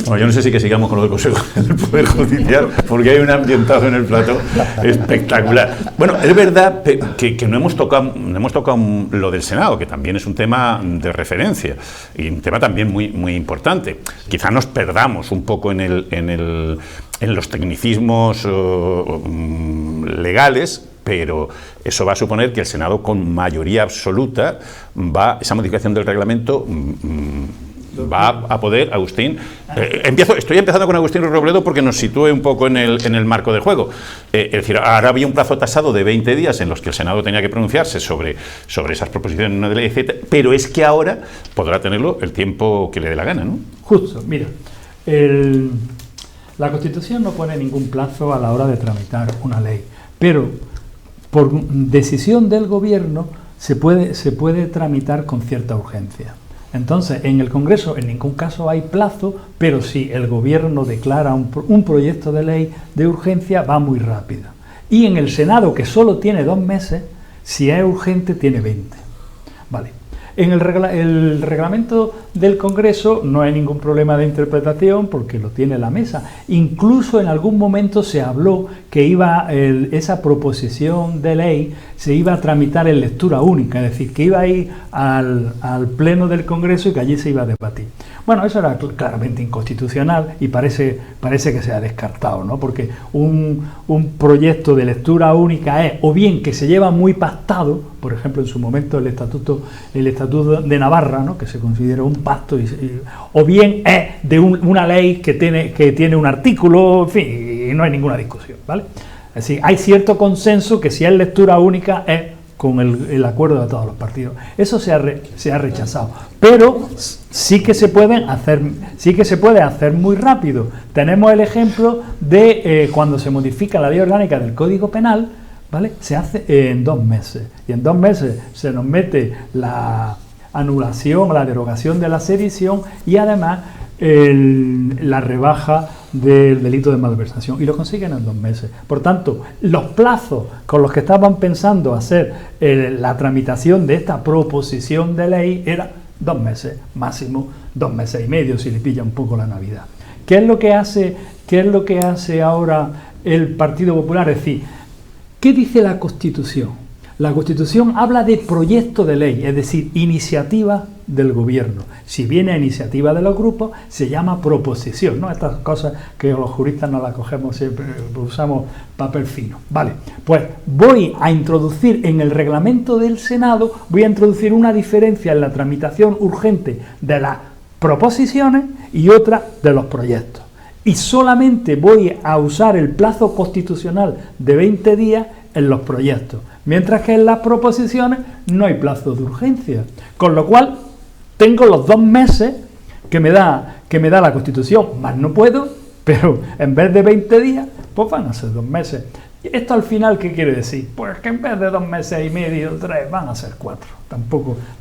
Bueno, yo no sé si que sigamos con lo del Consejo del Poder Judicial, porque hay un ambientazo en el plato espectacular. Bueno, es verdad que no hemos tocado lo del Senado, que también es un tema de referencia y un tema también muy importante. Quizá nos perdamos un poco en los tecnicismos legales, pero eso va a suponer que el Senado, con mayoría absoluta, esa modificación del reglamento va a poder, Agustín. Estoy empezando con Agustín Robledo porque nos sitúe un poco en el marco de juego. Es decir, ahora había un plazo tasado de 20 días en los que el Senado tenía que pronunciarse sobre esas proposiciones de ley, etc., pero es que ahora podrá tenerlo el tiempo que le dé la gana, ¿no? Justo, mira, la Constitución no pone ningún plazo a la hora de tramitar una ley, pero por decisión del Gobierno se puede tramitar con cierta urgencia. Entonces, en el Congreso en ningún caso hay plazo, pero si el Gobierno declara un proyecto de ley de urgencia, va muy rápido. Y en el Senado, que solo tiene 2 meses, si es urgente tiene 20. Vale. En el reglamento del Congreso no hay ningún problema de interpretación porque lo tiene la mesa. Incluso en algún momento se habló que esa proposición de ley se iba a tramitar en lectura única, es decir, que iba a ir al Pleno del Congreso y que allí se iba a debatir. Bueno, eso era claramente inconstitucional y parece que se ha descartado, ¿no? Porque un proyecto de lectura única es o bien que se lleva muy pactado, por ejemplo en su momento el Estatuto de Navarra, ¿no?, que se considera un pacto, o bien es de una ley que tiene un artículo, en fin, y no hay ninguna discusión, ¿vale? Es decir, hay cierto consenso que si es lectura única es con el acuerdo de todos los partidos. Eso se ha rechazado, pero sí que se puede hacer muy rápido. Tenemos el ejemplo de cuando se modifica la ley orgánica del Código Penal, ¿vale? Se hace en 2 meses, y en 2 meses se nos mete la anulación, la derogación de la sedición y además la rebaja del delito de malversación, y lo consiguen en 2 meses. Por tanto, los plazos con los que estaban pensando hacer la tramitación de esta proposición de ley era 2 meses, máximo 2 meses y medio si le pilla un poco la Navidad. ¿Qué es lo que hace ahora el Partido Popular? Es decir, ¿qué dice la Constitución? La Constitución habla de proyecto de ley, es decir, iniciativa del Gobierno. Si viene a iniciativa de los grupos, se llama proposición, ¿no? Estas cosas que los juristas no las cogemos siempre, usamos papel fino. Vale, pues voy a introducir en el reglamento del Senado, voy a introducir una diferencia en la tramitación urgente de las proposiciones y otra de los proyectos. Y solamente voy a usar el plazo constitucional de 20 días en los proyectos, mientras que en las proposiciones no hay plazo de urgencia, con lo cual tengo los 2 meses que me da la Constitución, más no puedo, pero en vez de 20 días, pues van a ser 2 meses. ¿Esto al final qué quiere decir? Pues que en vez de 2 meses y medio, 3, van a ser 4.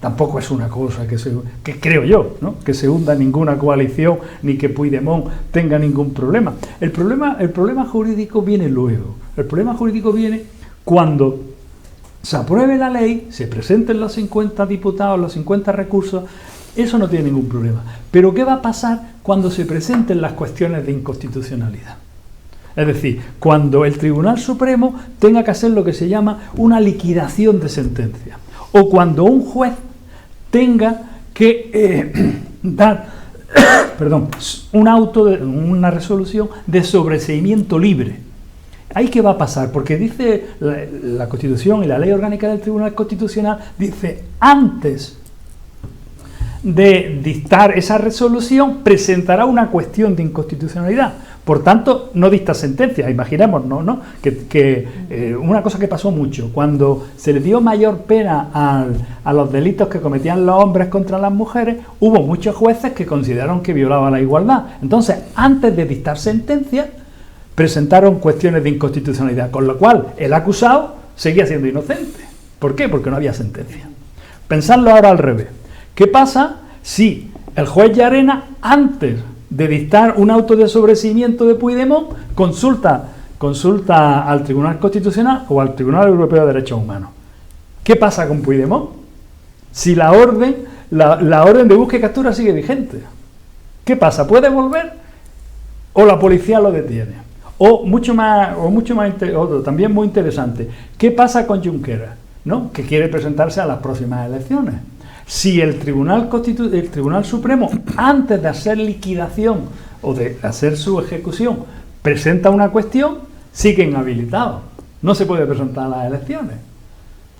Tampoco es una cosa que creo yo, ¿no?, que se hunda ninguna coalición ni que Puigdemont tenga ningún problema. El problema jurídico viene luego. El problema jurídico viene cuando se apruebe la ley, se presenten los 50 diputados, los 50 recursos. Eso no tiene ningún problema. Pero ¿qué va a pasar cuando se presenten las cuestiones de inconstitucionalidad? Es decir, cuando el Tribunal Supremo tenga que hacer lo que se llama una liquidación de sentencia, o cuando un juez tenga que dar una resolución de sobreseimiento libre. ¿Ahí qué va a pasar? Porque dice la Constitución y la Ley Orgánica del Tribunal Constitucional, dice, antes de dictar esa resolución, presentará una cuestión de inconstitucionalidad. Por tanto, no dicta sentencia. Imaginemos, ¿no? Que una cosa que pasó mucho, cuando se le dio mayor pena a los delitos que cometían los hombres contra las mujeres, hubo muchos jueces que consideraron que violaba la igualdad. Entonces, antes de dictar sentencia, presentaron cuestiones de inconstitucionalidad, con lo cual el acusado seguía siendo inocente. ¿Por qué? Porque no había sentencia. Pensadlo ahora al revés. ¿Qué pasa si el juez Llarena, antes de dictar un auto de sobreseimiento de Puigdemont, consulta al Tribunal Constitucional o al Tribunal Europeo de Derechos Humanos? ¿Qué pasa con Puigdemont? Si la orden de búsqueda y captura sigue vigente, ¿qué pasa? ¿Puede volver? o la policía lo detiene. Otro también muy interesante, ¿qué pasa con Junqueras, ¿no?, que quiere presentarse a las próximas elecciones? Si el Tribunal Supremo, antes de hacer liquidación o de hacer su ejecución, presenta una cuestión, siguen habilitados. No se puede presentar a las elecciones.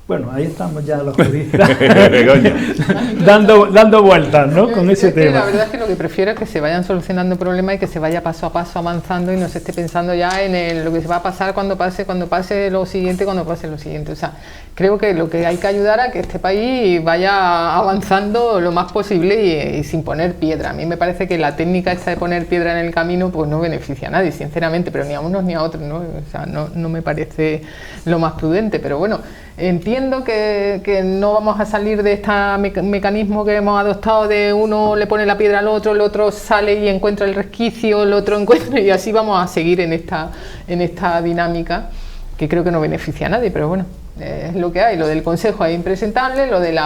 Bueno, ahí estamos ya los juristas dando vueltas, ¿no?, con ese tema. La verdad es que lo que prefiero es que se vayan solucionando problemas y que se vaya paso a paso avanzando y no se esté pensando ya en lo que se va a pasar cuando pase lo siguiente. O sea, creo que lo que hay que ayudar a que este país vaya avanzando lo más posible y sin poner piedra. A mí me parece que la técnica esta de poner piedra en el camino pues no beneficia a nadie, sinceramente, pero ni a unos ni a otros, ¿no? O sea, no me parece lo más prudente, pero bueno, entiendo que no vamos a salir de este mecanismo que hemos adoptado de uno le pone la piedra al otro, el otro sale y encuentra el resquicio, el otro encuentra, y así vamos a seguir en esta dinámica que creo que no beneficia a nadie, pero bueno, es lo que hay. Lo del Consejo es impresentable, lo de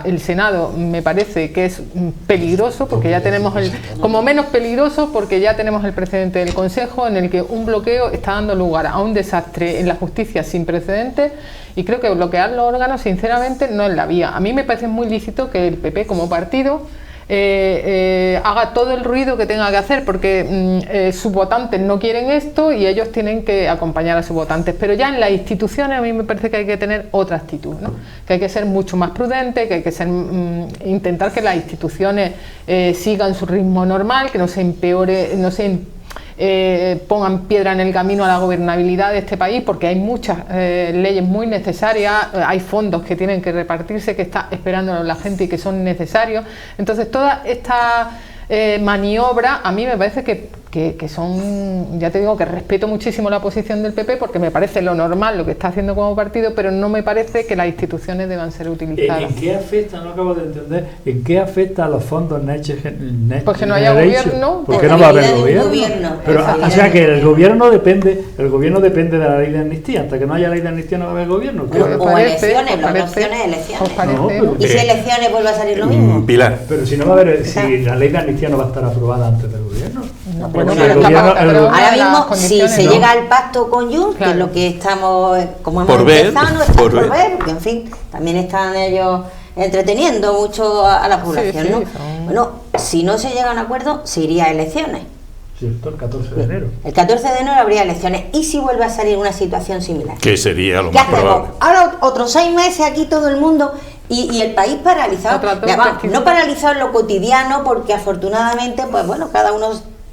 el Senado me parece que es peligroso, porque ya tenemos como menos peligroso, porque ya tenemos el precedente del Consejo, en el que un bloqueo está dando lugar a un desastre en la justicia sin precedentes, y creo que bloquear los órganos sinceramente no es la vía. A mí me parece muy lícito que el PP como partido haga todo el ruido que tenga que hacer, porque sus votantes no quieren esto y ellos tienen que acompañar a sus votantes, pero ya en las instituciones a mí me parece que hay que tener otra actitud, ¿no?, que hay que ser mucho más prudente, que hay que ser, intentar que las instituciones sigan su ritmo normal, que no se empeore, pongan piedra en el camino a la gobernabilidad de este país, porque hay muchas leyes muy necesarias, hay fondos que tienen que repartirse, que está esperando la gente y que son necesarios. Entonces toda esta maniobra a mí me parece que son, ya te digo que respeto muchísimo la posición del PP, porque me parece lo normal lo que está haciendo como partido, pero no me parece que las instituciones deban ser utilizadas. ¿En qué afecta? No acabo de entender. ¿En qué afecta a los fondos Next Pues que no haya gobierno. ¿Por qué no va a haber gobierno? Pero, o sea que el gobierno depende de la ley de amnistía. Hasta que no haya ley de amnistía no va a haber gobierno. O elecciones, la opción es elecciones. ¿Y si elecciones vuelve a salir lo mismo? Pilar. Pero si no va a haber, si la ley de amnistía no va a estar aprobada antes del gobierno. Bueno, ahora mismo, si se llega al pacto con Junts, que es lo que estamos, como hemos empezado, por ver, porque en fin, también están ellos entreteniendo mucho a la población, ¿no? Bueno, si no se llega a un acuerdo, se iría a elecciones. Cierto, el 14 de enero. El 14 de enero habría elecciones. ¿Y si vuelve a salir una situación similar? Que sería lo más probable. Ahora otros 6 meses aquí todo el mundo y el país paralizado. No paralizado en lo cotidiano, porque afortunadamente, pues bueno, cada uno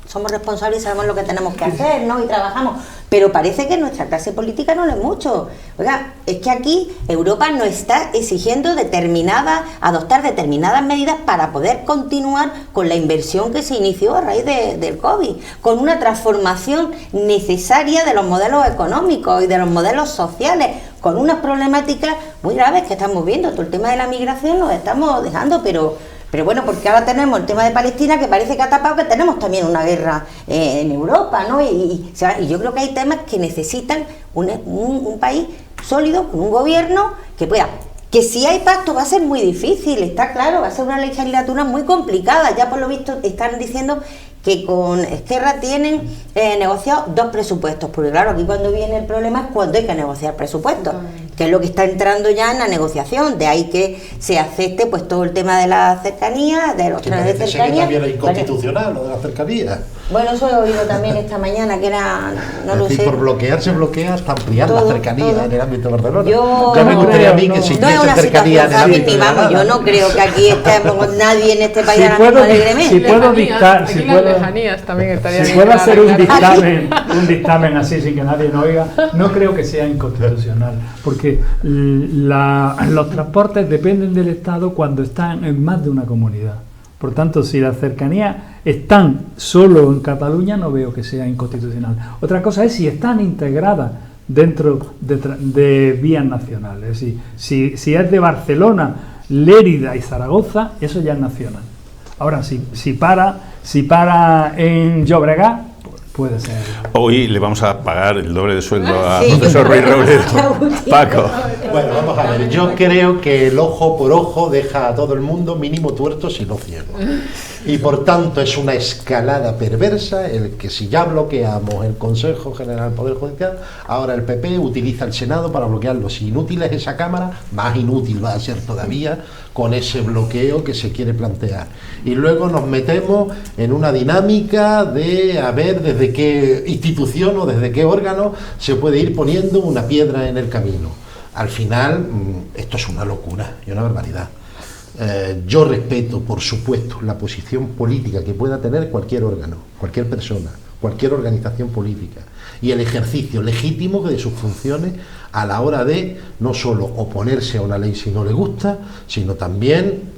somos responsables y sabemos lo que tenemos que hacer, ¿no? Y trabajamos. Pero parece que nuestra clase política no lee mucho. Oiga, es que aquí Europa nos está exigiendo adoptar determinadas medidas para poder continuar con la inversión que se inició a raíz del COVID, con una transformación necesaria de los modelos económicos y de los modelos sociales, con unas problemáticas muy graves que estamos viendo. Todo el tema de la migración nos estamos dejando, pero bueno, porque ahora tenemos el tema de Palestina, que parece que ha tapado que tenemos también una guerra en Europa, ¿no? Y yo creo que hay temas que necesitan un país sólido, con un gobierno que pueda. Que si hay pacto va a ser muy difícil, está claro, va a ser una legislatura muy complicada. Ya por lo visto están diciendo que con Esquerra tienen negociados 2 presupuestos, porque claro, aquí cuando viene el problema es cuando hay que negociar presupuestos, que es lo que está entrando ya en la negociación, de ahí que se acepte pues todo el tema de la cercanía, de los trenes de cercanía. Que también es inconstitucional, lo de la cercanía. Bueno, eso lo he oído también esta mañana, que era, no lo sé. Por bloquear se bloquea hasta ampliar la cercanía en el ámbito de Barcelona. Yo me gustaría a mí que si hubiese cercanía en el ámbito de Barcelona. Yo no creo que aquí estemos nadie en este país alegremente. Si puedo dictar, si puedo hacer un dictamen así sin que nadie nos oiga, no creo que sea inconstitucional, porque los transportes dependen del Estado cuando están en más de una comunidad. Por tanto, si las cercanías están solo en Cataluña, no veo que sea inconstitucional. Otra cosa es si están integradas dentro de vías nacionales. Es decir, si es de Barcelona, Lérida y Zaragoza, eso ya es nacional. Ahora, si para en Llobregat, puede ser. Hoy le vamos a pagar el doble de sueldo a profesor Ruiz Robledo. Paco. Bueno, vamos a ver, yo creo que el ojo por ojo deja a todo el mundo mínimo tuerto si no ciego. Y por tanto es una escalada perversa el que si ya bloqueamos el Consejo General del Poder Judicial, ahora el PP utiliza el Senado para bloquearlo. Si inútil es esa Cámara, más inútil va a ser todavía con ese bloqueo que se quiere plantear. Y luego nos metemos en una dinámica de a ver desde qué institución o desde qué órgano se puede ir poniendo una piedra en el camino. Al final, esto es una locura y una barbaridad. Yo respeto, por supuesto, la posición política que pueda tener cualquier órgano, cualquier persona, cualquier organización política y el ejercicio legítimo de sus funciones a la hora de no solo oponerse a una ley si no le gusta, sino también,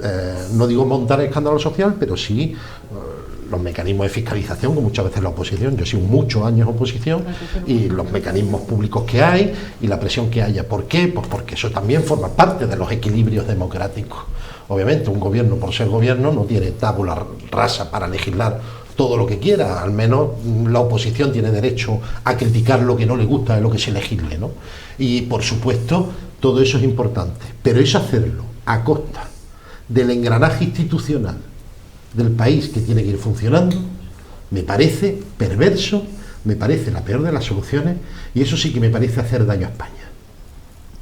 no digo montar escándalo social, pero sí los mecanismos de fiscalización que muchas veces la oposición, yo he sido muchos años oposición, y los mecanismos públicos que hay y la presión que haya. ¿Por qué? Pues porque eso también forma parte de los equilibrios democráticos. Obviamente un gobierno, por ser gobierno, no tiene tabula rasa para legislar todo lo que quiera, al menos la oposición tiene derecho a criticar lo que no le gusta de lo que se legisle, ¿no? Y por supuesto todo eso es importante, pero es hacerlo a costa del engranaje institucional del país que tiene que ir funcionando, me parece perverso, me parece la peor de las soluciones, y eso sí que me parece hacer daño a España.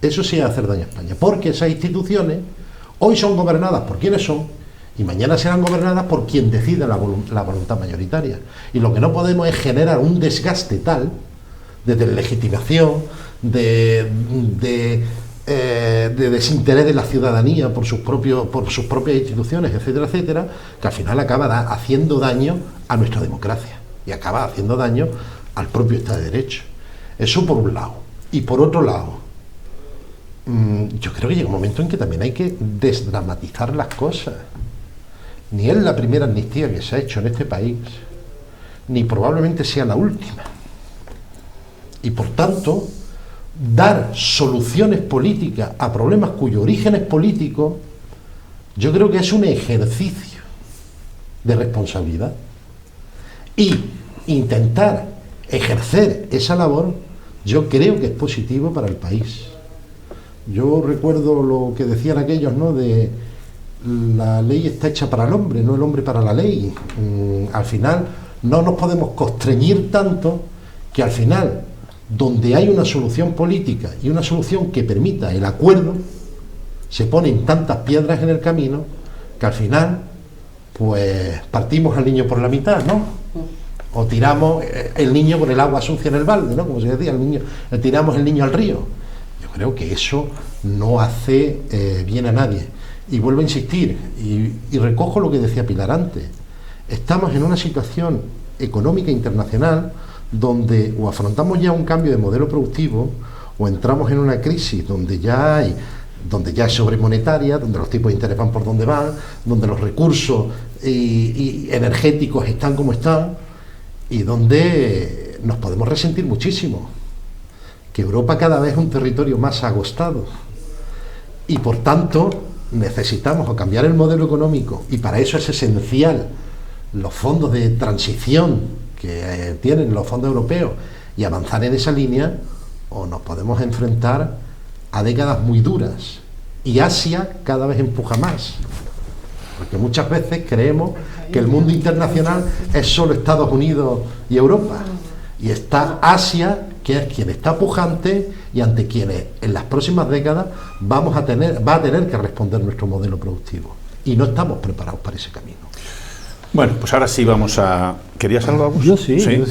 Eso sí es hacer daño a España, porque esas instituciones hoy son gobernadas por quienes son y mañana serán gobernadas por quien decida la voluntad mayoritaria. Y lo que no podemos es generar un desgaste tal de deslegitimación, de desinterés de la ciudadanía por sus propias instituciones, etcétera, etcétera, que al final acaba haciendo daño a nuestra democracia y acaba haciendo daño al propio Estado de Derecho. Eso por un lado. Y por otro lado, yo creo que llega un momento en que también hay que desdramatizar las cosas. Ni es la primera amnistía que se ha hecho en este país, ni probablemente sea la última. Y por tanto, dar soluciones políticas a problemas cuyo origen es político, yo creo que es un ejercicio de responsabilidad. Y intentar ejercer esa labor, yo creo que es positivo para el país. Yo recuerdo lo que decían aquellos, ¿no?, de la ley está hecha para el hombre, no el hombre para la ley. Al final no nos podemos constreñir tanto que al final, donde hay una solución política y una solución que permita el acuerdo, se ponen tantas piedras en el camino que al final pues partimos al niño por la mitad, ¿no? O tiramos el niño con el agua sucia en el balde, ¿no?, como se decía, tiramos el niño al río. Yo creo que eso no hace bien a nadie. Y vuelvo a insistir, y recojo lo que decía Pilar antes, estamos en una situación económica internacional donde o afrontamos ya un cambio de modelo productivo o entramos en una crisis donde ya es sobremonetaria, donde los tipos de interés van por donde van, donde los recursos y energéticos están como están, y donde nos podemos resentir muchísimo, que Europa cada vez es un territorio más agostado, y por tanto necesitamos o cambiar el modelo económico, y para eso es esencial los fondos de transición que tienen los fondos europeos, y avanzar en esa línea, o nos podemos enfrentar a décadas muy duras. Y Asia cada vez empuja más, porque muchas veces creemos que el mundo internacional es solo Estados Unidos y Europa, y está Asia, que es quien está pujante y ante quienes en las próximas décadas va a tener que responder nuestro modelo productivo, y no estamos preparados para ese camino. Bueno, pues ahora sí vamos a... ¿Querías algo? Yo sí. Yo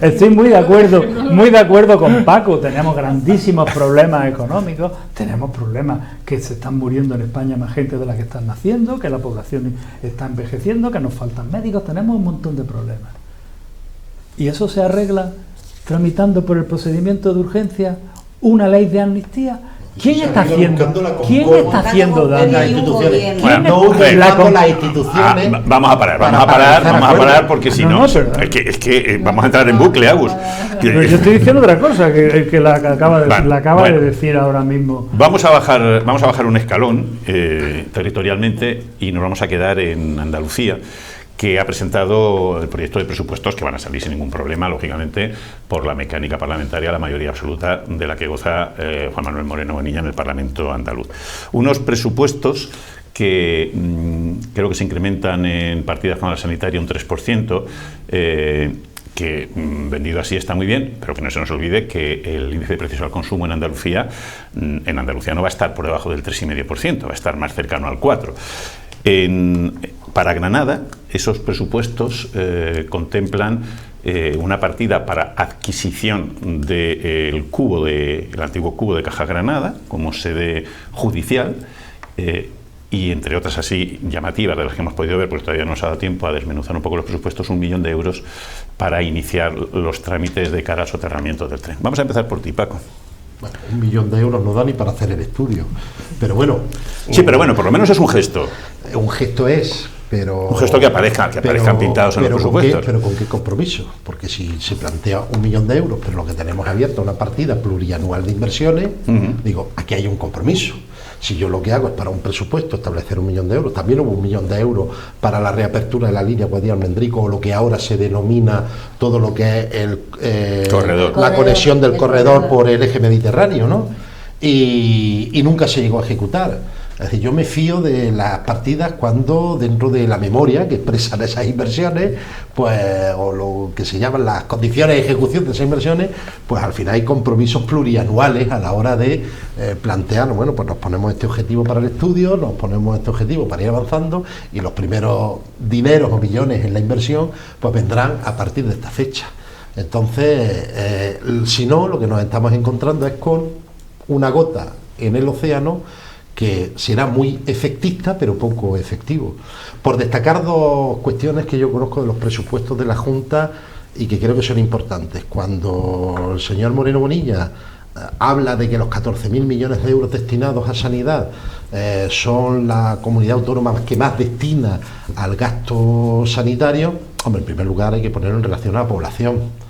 estoy muy de acuerdo con Paco. Tenemos grandísimos problemas económicos, tenemos problemas que se están muriendo en España más gente de la que están naciendo, que la población está envejeciendo, que nos faltan médicos, tenemos un montón de problemas. Y eso se arregla tramitando por el procedimiento de urgencia una ley de amnistía. ¿Quién está haciendo daño? Las instituciones. Las instituciones. Vamos a parar porque si no, es que vamos a entrar en bucle, Agus. Pero yo estoy diciendo otra cosa que la acaba de decir ahora mismo. Vamos a bajar un escalón territorialmente, y nos vamos a quedar en Andalucía, que ha presentado el proyecto de presupuestos que van a salir sin ningún problema, lógicamente, por la mecánica parlamentaria, la mayoría absoluta de la que goza Juan Manuel Moreno Bonilla en el Parlamento andaluz. Unos presupuestos que creo que se incrementan en partidas como la sanitaria un 3%, que vendido así está muy bien, pero que no se nos olvide que el índice de precios al consumo en Andalucía no va a estar por debajo del 3,5%, va a estar más cercano al 4%. Para Granada, esos presupuestos contemplan una partida para adquisición del antiguo cubo de Caja Granada como sede judicial, y entre otras así llamativas de las que hemos podido ver, porque todavía no nos ha dado tiempo a desmenuzar un poco los presupuestos, 1 millón de euros para iniciar los trámites de cara al soterramiento del tren. Vamos a empezar por ti, Paco. Bueno, 1 millón de euros no da ni para hacer el estudio, pero bueno. Sí, pero bueno, por lo menos es un gesto. Un gesto es, pero... Un gesto que aparezcan pintados en los presupuestos. Pero ¿con qué compromiso? Porque si se plantea 1 millón de euros, pero lo que tenemos abierto es una partida plurianual de inversiones, digo, aquí hay un compromiso. Si yo lo que hago es para un presupuesto establecer 1 millón de euros, también hubo 1 millón de euros para la reapertura de la línea Guadiana-Almendrico, o lo que ahora se denomina todo lo que es la conexión del corredor por el eje mediterráneo, ¿no? Y nunca se llegó a ejecutar. Es decir, yo me fío de las partidas cuando dentro de la memoria que expresan esas inversiones, pues, o lo que se llaman las condiciones de ejecución de esas inversiones, pues al final hay compromisos plurianuales a la hora de plantear, bueno, pues nos ponemos este objetivo para el estudio, nos ponemos este objetivo para ir avanzando, y los primeros dineros o millones en la inversión pues vendrán a partir de esta fecha. Entonces, si no, lo que nos estamos encontrando es con una gota en el océano que será muy efectista, pero poco efectivo. Por destacar 2 cuestiones que yo conozco de los presupuestos de la Junta y que creo que son importantes. Cuando el señor Moreno Bonilla habla de que los 14.000 millones de euros destinados a sanidad son la comunidad autónoma que más destina al gasto sanitario, hombre, en primer lugar hay que ponerlo en relación a la población.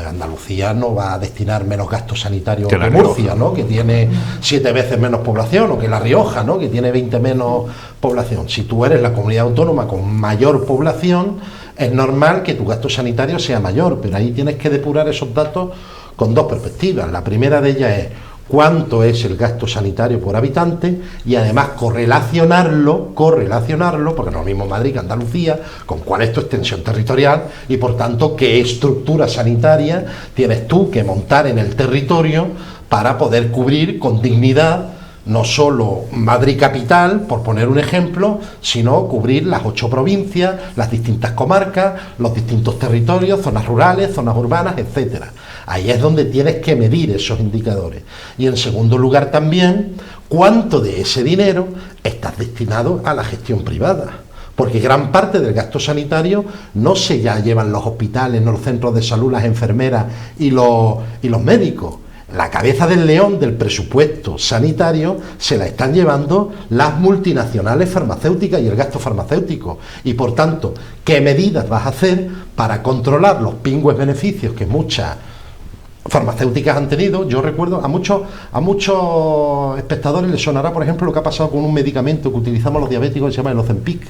Andalucía no va a destinar menos gastos sanitarios que Murcia, ¿no?, que tiene 7 veces menos población, o que La Rioja, ¿no?, que tiene 20 menos población. Si tú eres la comunidad autónoma con mayor población, es normal que tu gasto sanitario sea mayor, pero ahí tienes que depurar esos datos con 2 perspectivas. La primera de ellas es cuánto es el gasto sanitario por habitante, y además correlacionarlo, porque no es lo mismo Madrid que Andalucía, con cuál es tu extensión territorial y por tanto qué estructura sanitaria tienes tú que montar en el territorio para poder cubrir con dignidad no solo Madrid capital, por poner un ejemplo, sino cubrir las 8 provincias, las distintas comarcas, los distintos territorios, zonas rurales, zonas urbanas, etcétera. Ahí es donde tienes que medir esos indicadores. Y en segundo lugar también, cuánto de ese dinero estás destinado a la gestión privada. Porque gran parte del gasto sanitario no se ya llevan los hospitales, no los centros de salud, las enfermeras y los médicos. La cabeza del león del presupuesto sanitario se la están llevando las multinacionales farmacéuticas y el gasto farmacéutico. Y por tanto, ¿qué medidas vas a hacer para controlar los pingües beneficios que muchas farmacéuticas han tenido? Yo recuerdo a muchos espectadores les sonará, por ejemplo, lo que ha pasado con un medicamento que utilizamos los diabéticos que se llama el Ozempic,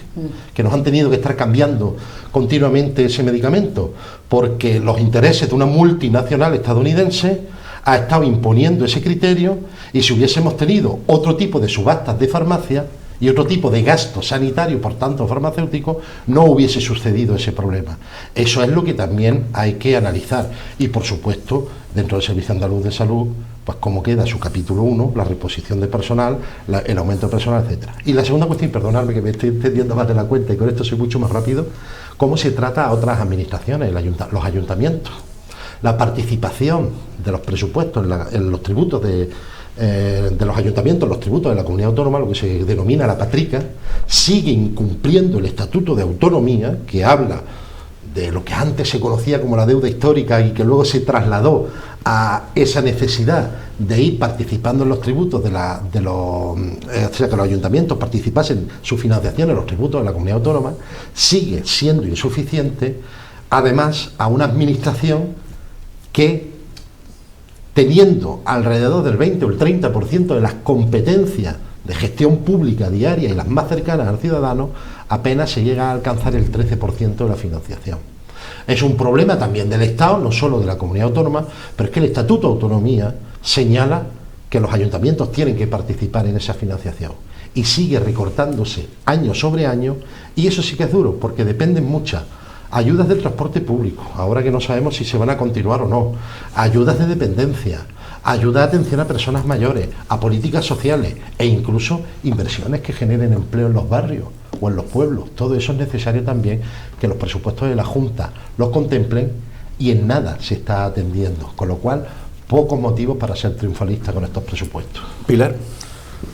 que nos han tenido que estar cambiando continuamente ese medicamento porque los intereses de una multinacional estadounidense ha estado imponiendo ese criterio, y si hubiésemos tenido otro tipo de subastas de farmacia y otro tipo de gasto sanitario, por tanto farmacéutico, no hubiese sucedido ese problema. Eso es lo que también hay que analizar. Y por supuesto, dentro del Servicio Andaluz de Salud, pues cómo queda su capítulo 1, la reposición de personal, el aumento de personal, etcétera. Y la segunda cuestión, perdonadme que me estoy entendiendo más de la cuenta y con esto soy mucho más rápido, cómo se trata a otras administraciones, los ayuntamientos. La participación de los presupuestos en los tributos de los ayuntamientos, los tributos de la comunidad autónoma, lo que se denomina la patrica, sigue incumpliendo el Estatuto de Autonomía, que habla de lo que antes se conocía como la deuda histórica y que luego se trasladó a esa necesidad de ir participando en los tributos o sea, que los ayuntamientos participasen en su financiación en los tributos de la comunidad autónoma, sigue siendo insuficiente, además a una administración que, teniendo alrededor del 20 o el 30% de las competencias de gestión pública diaria y las más cercanas al ciudadano, apenas se llega a alcanzar el 13% de la financiación. Es un problema también del Estado, no solo de la comunidad autónoma, pero es que el Estatuto de Autonomía señala que los ayuntamientos tienen que participar en esa financiación y sigue recortándose año sobre año, y eso sí que es duro porque dependen muchas ayudas del transporte público, ahora que no sabemos si se van a continuar o no, ayudas de dependencia, ayuda de atención a personas mayores, a políticas sociales e incluso inversiones que generen empleo en los barrios o en los pueblos. Todo eso es necesario también que los presupuestos de la Junta los contemplen, y en nada se está atendiendo, con lo cual pocos motivos para ser triunfalista con estos presupuestos. Pilar.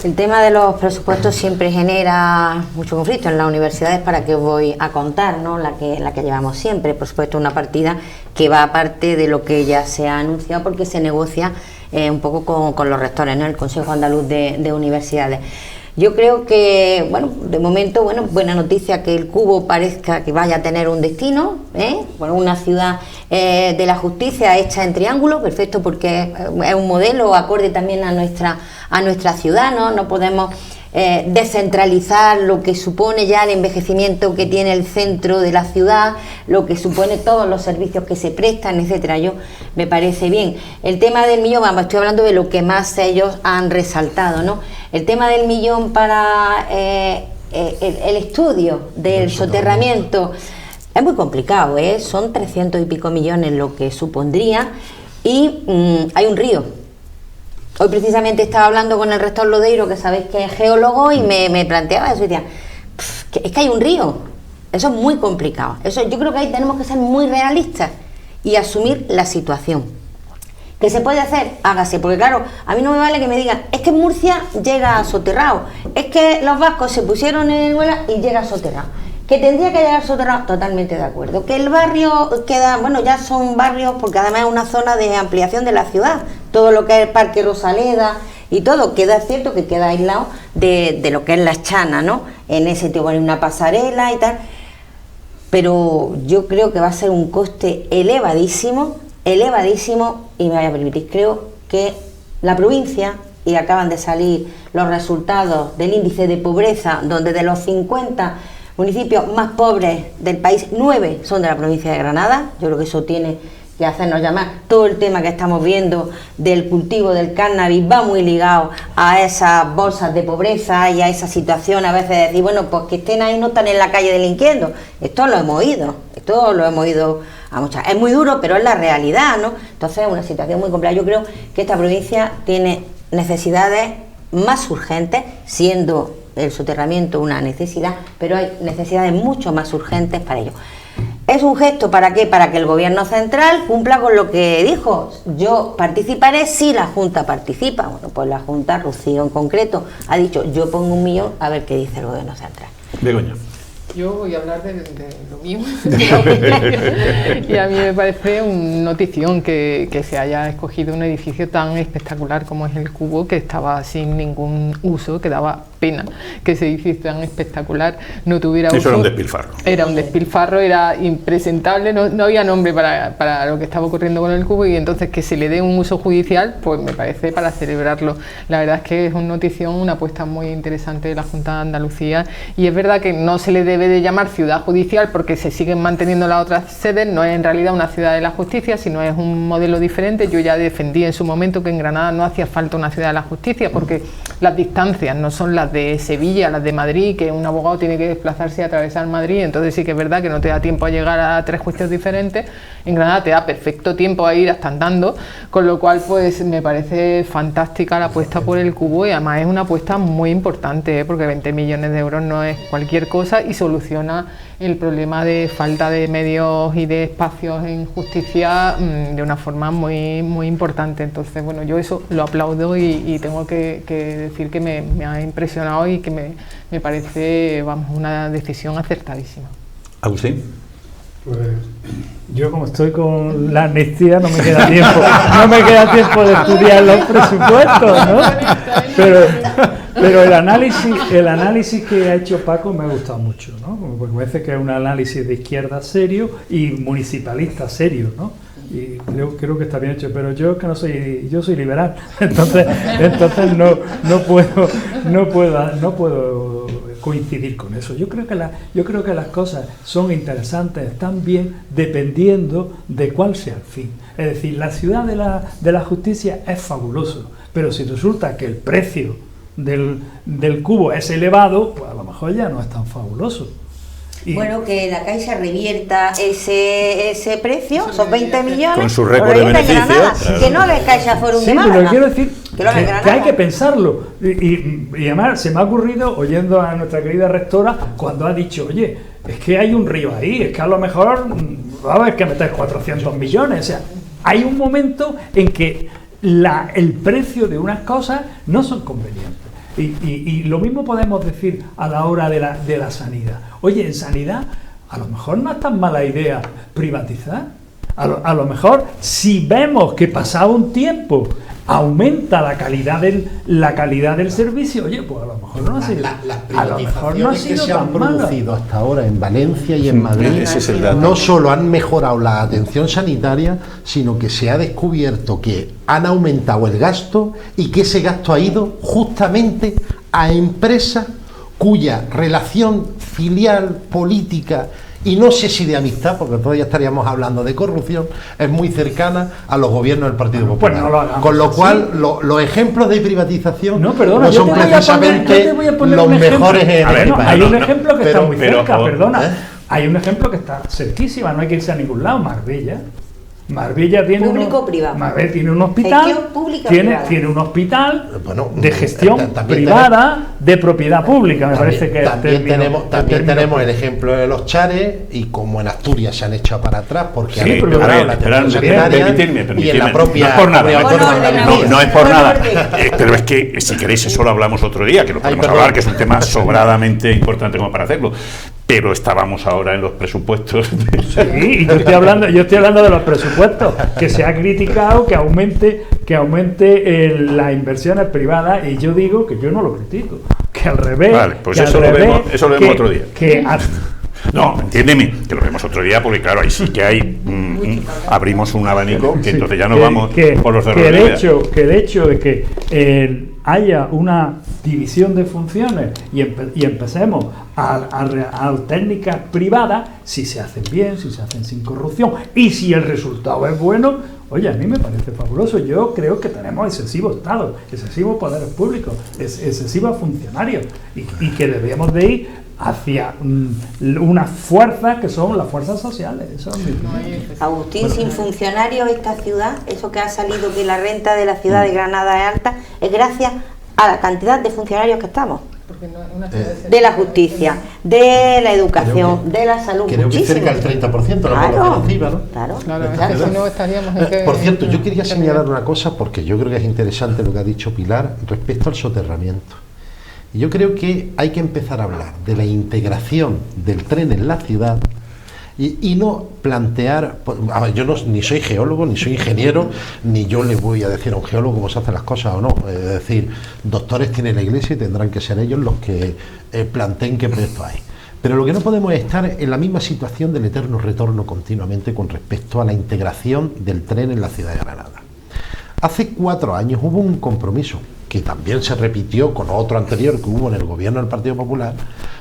El tema de los presupuestos siempre genera mucho conflicto en las universidades. Para qué os voy a contar, ¿no? La que llevamos siempre. Por supuesto, una partida que va aparte de lo que ya se ha anunciado, porque se negocia un poco con los rectores, ¿no? El Consejo Andaluz de Universidades. Yo creo que, bueno, de momento, bueno, buena noticia que el Cubo parezca que vaya a tener un destino, bueno, una ciudad de la justicia hecha en triángulo, perfecto, porque es un modelo acorde también a nuestra ciudad, ¿no? No podemos descentralizar lo que supone ya el envejecimiento que tiene el centro de la ciudad, lo que supone todos los servicios que se prestan, etcétera. Yo me parece bien. El tema del millón, vamos, estoy hablando de lo que más ellos han resaltado, ¿no? El tema del millón para el estudio del soterramiento es muy complicado, son 300 y pico millones lo que supondría, y hay un río. Hoy precisamente estaba hablando con el rector Lodeiro, que sabéis que es geólogo, y me planteaba eso, y decía, es que hay un río, eso es muy complicado. Eso, yo creo que ahí tenemos que ser muy realistas y asumir la situación. ¿Qué se puede hacer? Hágase, porque claro, a mí no me vale que me digan, es que Murcia llega soterrado, es que los vascos se pusieron en Huela y llega soterrado, que tendría que llegar soterrado, totalmente de acuerdo, que el barrio queda, bueno, ya son barrios, porque además es una zona de ampliación de la ciudad, todo lo que es el Parque Rosaleda y todo, queda cierto que queda aislado de lo que es la Chana, ¿no? En ese te ponen una pasarela y tal, pero yo creo que va a ser un coste elevadísimo, y me voy a permitir, creo que la provincia, y acaban de salir los resultados del índice de pobreza, donde de los 50 municipios más pobres del país, 9 son de la provincia de Granada. Yo creo que eso tiene que hacernos llamar. Todo el tema que estamos viendo del cultivo del cannabis va muy ligado a esas bolsas de pobreza y a esa situación a veces de decir, bueno, pues que estén ahí, no están en la calle delinquiendo. Esto lo hemos oído a muchas. Es muy duro, pero es la realidad, ¿no? Entonces es una situación muy compleja. Yo creo que esta provincia tiene necesidades más urgentes, siendo el soterramiento una necesidad, pero hay necesidades mucho más urgentes para ello. ¿Es un gesto para qué? Para que el gobierno central cumpla con lo que dijo. Yo participaré si la Junta participa. Bueno, pues la Junta, Rocío en concreto, ha dicho, yo pongo 1 millón, a ver qué dice el gobierno central. Begoña. Yo voy a hablar de lo mío. Y a mí me parece una notición que se haya escogido un edificio tan espectacular como es el Cubo, que estaba sin ningún uso, que daba pena que ese edificio tan espectacular no tuviera uso. Eso era un despilfarro. Era un despilfarro, era impresentable, no había nombre para lo que estaba ocurriendo con el Cubo, y entonces que se le dé un uso judicial, pues me parece para celebrarlo. La verdad es que es una notición, una apuesta muy interesante de la Junta de Andalucía, y es verdad que no se le debe de llamar ciudad judicial porque se siguen manteniendo las otras sedes, no es en realidad una ciudad de la justicia, sino es un modelo diferente. Yo ya defendí en su momento que en Granada no hacía falta una ciudad de la justicia porque las distancias no son las de Sevilla, las de Madrid, que un abogado tiene que desplazarse y atravesar Madrid, entonces sí que es verdad que no te da tiempo a llegar a 3 juicios diferentes. En Granada te da perfecto tiempo a ir hasta andando, con lo cual pues me parece fantástica la apuesta por el Cubo, y además es una apuesta muy importante, porque 20 millones de euros no es cualquier cosa y soluciona el problema de falta de medios y de espacios en justicia de una forma muy, muy importante. Entonces, bueno, yo eso lo aplaudo y tengo que decir que me ha impresionado y que me parece, vamos, una decisión acertadísima. Agustín. Pues yo, como estoy con la amnistía, no me queda tiempo de estudiar los presupuestos, ¿no? Pero el análisis que ha hecho Paco me ha gustado mucho, ¿no? Porque me parece que es un análisis de izquierda serio y municipalista serio, ¿no? Y creo que está bien hecho, pero yo soy liberal, entonces no puedo coincidir con eso. Yo creo que las cosas son interesantes también dependiendo de cuál sea el fin. Es decir, la ciudad de la justicia es fabuloso, pero si resulta que el precio del cubo es elevado, pues a lo mejor ya no es tan fabuloso. Bueno, que la Caixa revierta ese precio, esos 20 millones, con su récord de beneficio, claro. Que no le Caixa Forum de Málaga. Pero quiero decir que hay que pensarlo. Y además se me ha ocurrido, oyendo a nuestra querida rectora, cuando ha dicho, oye, es que hay un río ahí, es que a lo mejor va a haber que meter 400 millones. O sea, hay un momento en que el precio de unas cosas no son convenientes. Y lo mismo podemos decir a la hora de la sanidad. Oye, en sanidad a lo mejor no es tan mala idea privatizar. A lo mejor, si vemos que pasado un tiempo aumenta la calidad del servicio, oye, pues a lo mejor no ha sido, las privatizaciones que se han producido mala. Hasta ahora en Valencia y en Madrid no solo han mejorado la atención sanitaria, sino que se ha descubierto que han aumentado el gasto y que ese gasto ha ido justamente a empresas cuya relación filial, política y no sé si de amistad, porque todavía estaríamos hablando de corrupción, es muy cercana a los gobiernos del Partido Popular. Pues no lo hagamos, con lo cual, los ejemplos de privatización no yo son precisamente los mejores en este país. Hay un ejemplo que está muy cerca, hay un ejemplo que está cerquísima, no hay que irse a ningún lado, Marbella tiene Marbella tiene un hospital, tiene un hospital de gestión privada de propiedad pública, me parece que también tenemos el ejemplo de los chares y como en Asturias se han echado para atrás porque han empeorado la atención sanitaria y en la propia no es por nada, pero es que si queréis eso lo hablamos otro día, que lo podemos hablar, que es un tema sobradamente importante como para hacerlo. Pero estábamos ahora en los presupuestos. Sí, y yo estoy hablando de los presupuestos, que se ha criticado que aumente las inversiones privadas, y yo digo que yo no lo critico, que al revés. Vale, pues eso lo vemos otro día. No, entiéndeme, que lo vemos otro día, porque claro, ahí sí que hay abrimos un abanico, que entonces ya no vamos por los cerros que el hecho de que haya una división de funciones y empecemos a técnicas privadas, si se hacen bien, si se hacen sin corrupción y si el resultado es bueno, oye, a mí me parece fabuloso. Yo creo que tenemos excesivo Estado, excesivos poderes públicos, excesivos funcionarios y que debemos de ir hacia unas fuerzas que son las fuerzas sociales. Eso es Agustín, sin funcionarios esta ciudad, eso que ha salido que la renta de la ciudad de Granada es alta, es gracias a la cantidad de funcionarios que estamos. De la justicia, de la educación, de la salud. Creo que cerca del 30% la población activa, ¿no? Claro. Si no estaríamos en que... Por cierto, yo quería señalar una cosa porque yo creo que es interesante lo que ha dicho Pilar respecto al soterramiento. Y yo creo que hay que empezar a hablar de la integración del tren en la ciudad y no plantear... Yo ni soy geólogo, ni soy ingeniero, ni yo le voy a decir a un geólogo cómo se hacen las cosas o no. Es decir, doctores tiene la Iglesia y tendrán que ser ellos los que planteen qué proyecto hay. Pero lo que no podemos es estar en la misma situación del eterno retorno continuamente con respecto a la integración del tren en la ciudad de Granada. Hace 4 años hubo un compromiso que también se repitió con otro anterior que hubo en el gobierno del Partido Popular,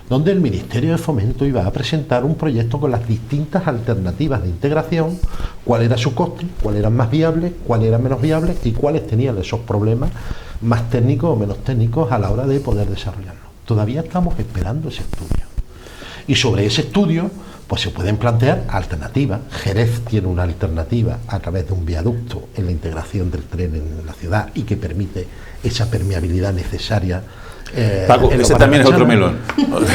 donde el Ministerio de Fomento iba a presentar un proyecto con las distintas alternativas de integración, cuál era su coste, cuáles eran más viables, cuáles eran menos viables y cuáles tenían esos problemas más técnicos o menos técnicos a la hora de poder desarrollarlo. Todavía estamos esperando ese estudio. Y sobre ese estudio, pues se pueden plantear alternativas. Jerez tiene una alternativa a través de un viaducto en la integración del tren en la ciudad y que permite esa permeabilidad necesaria. Paco, ese también es otro melón. Bueno,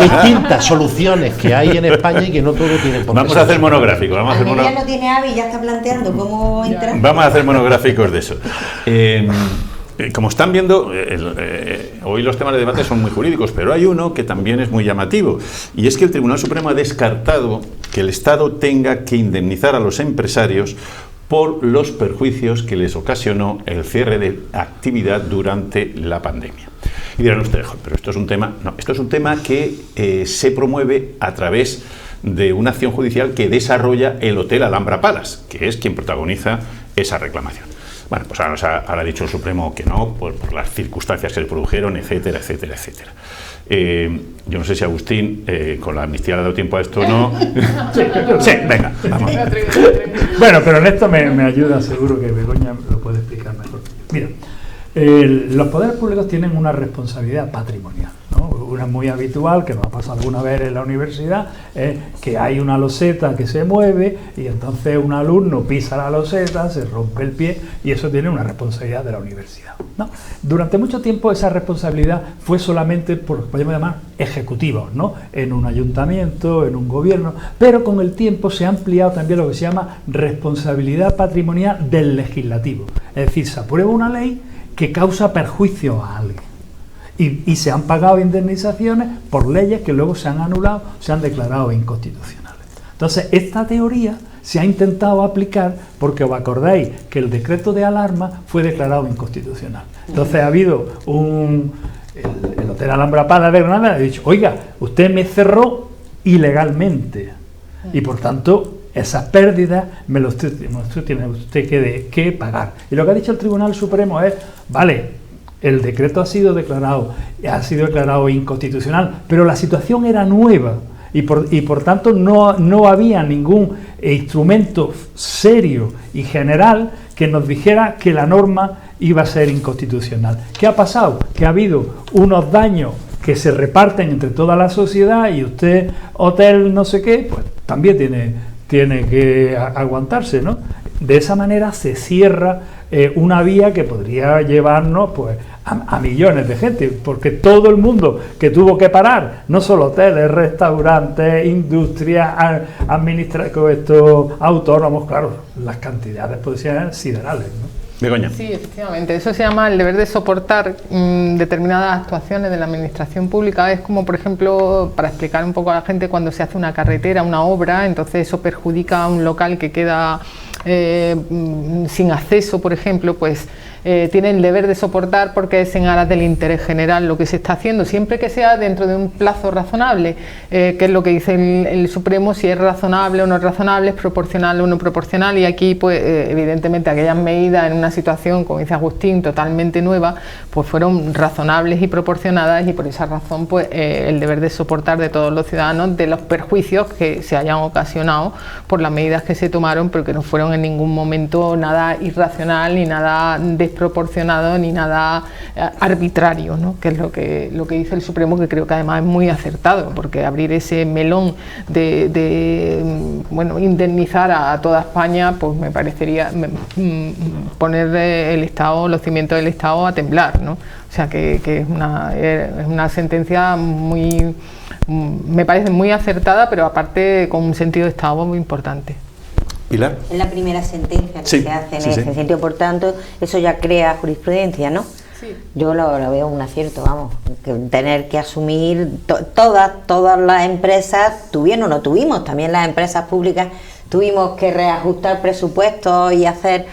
distintas soluciones que hay en España y que no todo tiene por qué. Vamos a hacer monográficos. Almería no tiene AVE y ya está planteando cómo entrar. Vamos a hacer monográficos de eso. Como están viendo, hoy los temas de debate son muy jurídicos, pero hay uno que también es muy llamativo, y es que el Tribunal Supremo ha descartado que el Estado tenga que indemnizar a los empresarios por los perjuicios que les ocasionó el cierre de actividad durante la pandemia. Y dirán ustedes, pero esto es un tema... No, esto es un tema que se promueve a través de una acción judicial que desarrolla el Hotel Alhambra Palace, que es quien protagoniza esa reclamación. Bueno, pues ahora ha dicho el Supremo que no, por las circunstancias que se produjeron, etcétera, etcétera, etcétera. Yo no sé si Agustín, con la amnistía le ha dado tiempo a esto o no. Sí, venga, vamos. Bueno, pero en esto me ayuda, seguro que Begoña lo puede explicar mejor. Mira, los poderes públicos tienen una responsabilidad patrimonial, ¿no? Una muy habitual, que nos ha pasado alguna vez en la universidad, es que hay una loseta que se mueve y entonces un alumno pisa la loseta, se rompe el pie y eso tiene una responsabilidad de la universidad, ¿no? Durante mucho tiempo esa responsabilidad fue solamente por lo que podemos llamar ejecutivos, ¿no? En un ayuntamiento, en un gobierno, pero con el tiempo se ha ampliado también lo que se llama responsabilidad patrimonial del legislativo. Es decir, se aprueba una ley que causa perjuicio a alguien. Y se han pagado indemnizaciones por leyes que luego se han anulado, se han declarado inconstitucionales. Entonces, esta teoría se ha intentado aplicar porque os acordáis que el decreto de alarma fue declarado inconstitucional. Entonces ha habido el Hotel Alhambra Pala de Granada ha dicho, oiga, usted me cerró ilegalmente y por tanto esas pérdidas tiene usted que pagar. Y lo que ha dicho el Tribunal Supremo es, vale, el decreto ha sido declarado inconstitucional, pero la situación era nueva y por tanto no había ningún instrumento serio y general que nos dijera que la norma iba a ser inconstitucional. ¿Qué ha pasado? Que ha habido unos daños que se reparten entre toda la sociedad y usted, hotel no sé qué, pues también tiene que aguantarse, ¿no? De esa manera se cierra una vía que podría llevarnos pues a millones de gente, porque todo el mundo que tuvo que parar, no solo hoteles, restaurantes, industrias, estos autónomos, claro, las cantidades pueden ser siderales, ¿no? Begoña. Sí, efectivamente. Eso se llama el deber de soportar determinadas actuaciones de la administración pública. Es como, por ejemplo, para explicar un poco a la gente, cuando se hace una carretera, una obra, entonces eso perjudica a un local que queda sin acceso, por ejemplo, pues tiene el deber de soportar porque es en aras del interés general lo que se está haciendo, siempre que sea dentro de un plazo razonable, que es lo que dice el Supremo, si es razonable o no es razonable, es proporcional o no proporcional, y aquí pues evidentemente aquellas medidas en una situación, como dice Agustín, totalmente nueva, pues fueron razonables y proporcionadas, y por esa razón pues el deber de soportar de todos los ciudadanos de los perjuicios que se hayan ocasionado por las medidas que se tomaron, pero que no fueron en ningún momento nada irracional ni nada desproporcionado ni nada arbitrario, ¿no? Que es lo que dice el Supremo, que creo que además es muy acertado, porque abrir ese melón de indemnizar a toda España, pues me parecería poner el Estado, los cimientos del Estado a temblar, ¿no? O sea que es una sentencia me parece muy acertada, pero aparte con un sentido de Estado muy importante. Pilar. Es la primera sentencia que sí, se hace en sí, ese sentido, por tanto, eso ya crea jurisprudencia, ¿no? Sí. Yo lo veo un acierto, vamos, que tener que asumir todas las empresas, tuvieron o no tuvimos, también las empresas públicas tuvimos que reajustar presupuestos y hacer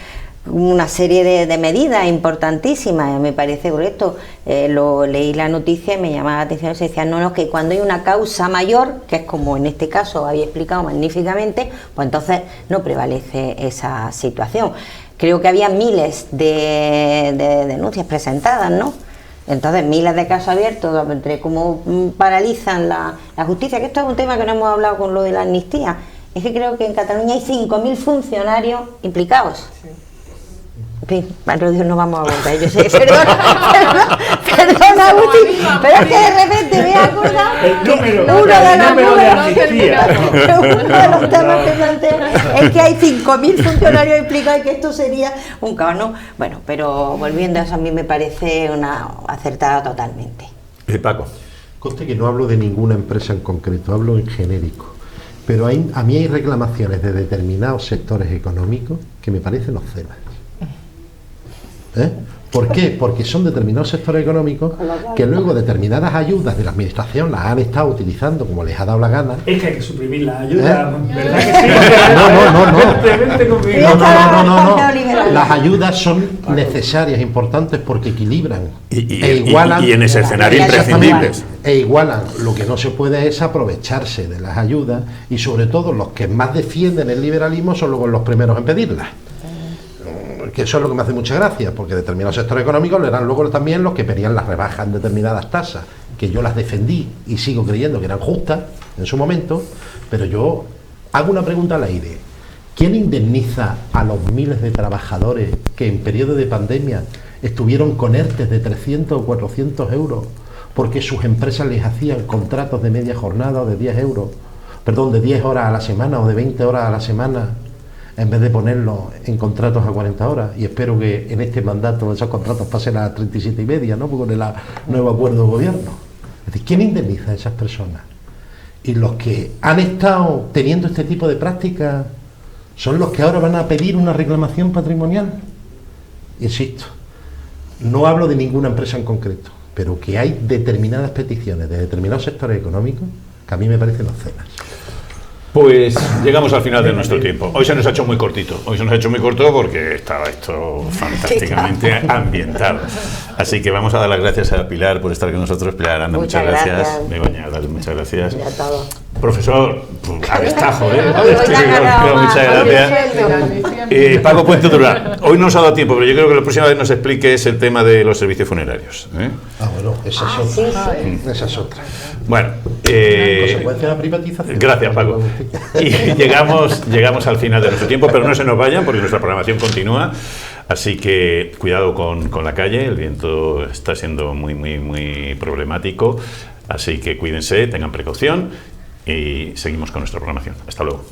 una serie de medidas importantísimas. Me parece correcto. Leí la noticia y me llamaba la atención, se decía, no, que cuando hay una causa mayor, que es como en este caso había explicado magníficamente, pues entonces no prevalece esa situación. Creo que había miles de denuncias presentadas, ¿no? Entonces, miles de casos abiertos, entre cómo paralizan la justicia, que esto es un tema que no hemos hablado con lo de la amnistía. Es que creo que en Cataluña hay 5.000 funcionarios implicados. Sí. En fin, para Dios, no vamos a volver. Yo sé, perdona, Agustín, pero es que de repente me he acordado que uno de los temas que planteo es que hay 5.000 funcionarios implicados y que esto sería un caos, ¿no? Bueno, pero volviendo a eso, a mí me parece una acertada totalmente. Paco. Conste que no hablo de ninguna empresa en concreto, hablo en genérico. Pero a mí hay reclamaciones de determinados sectores económicos que me parecen obscenas. ¿Por qué? Porque son determinados sectores económicos que luego determinadas ayudas de la administración las han estado utilizando como les ha dado la gana. Es que hay que suprimir las ayudas, ¿verdad que sí? No. Las ayudas son necesarias, importantes, porque equilibran e igualan. Y en ese escenario imprescindibles. E igualan. Lo que no se puede es aprovecharse de las ayudas, y sobre todo los que más defienden el liberalismo son luego los primeros en pedirlas. porque eso es lo que me hace mucha gracia, porque determinados sectores económicos eran luego también los que pedían las rebajas en determinadas tasas, que yo las defendí y sigo creyendo que eran justas en su momento, pero yo hago una pregunta al aire. ¿Quién indemniza a los miles de trabajadores que en periodo de pandemia estuvieron con ERTES de 300 o 400 euros porque sus empresas les hacían contratos de media jornada o de 10 euros, perdón, de 10 horas a la semana o de 20 horas a la semana, en vez de ponerlos en contratos a 40 horas? Y espero que en este mandato esos contratos pasen a 37 y media, ¿no? Con el nuevo acuerdo de gobierno. Es decir, ¿quién indemniza a esas personas? Y los que han estado teniendo este tipo de prácticas son los que ahora van a pedir una reclamación patrimonial. Insisto, no hablo de ninguna empresa en concreto, pero que hay determinadas peticiones de determinados sectores económicos que a mí me parecen obscenas. Pues llegamos al final de nuestro tiempo. Hoy se nos ha hecho muy cortito. Hoy se nos ha hecho muy corto porque estaba esto fantásticamente ambientado. Así que vamos a dar las gracias a Pilar por estar con nosotros. Pilar Aranda, muchas gracias. Begoña, muchas gracias. Profesor, avestajo, muchas gracias. Paco Puente Durán, hoy no nos ha dado tiempo, pero yo creo que la próxima vez nos expliques el tema de los servicios funerarios. Bueno, esa es otra. Esa es otra. Bueno, consecuencia de la privatización. Gracias, Paco. Y llegamos al final de nuestro tiempo, pero no se nos vayan porque nuestra programación continúa. Así que cuidado con la calle, el viento está siendo muy problemático. Así que cuídense, tengan precaución y seguimos con nuestra programación. Hasta luego.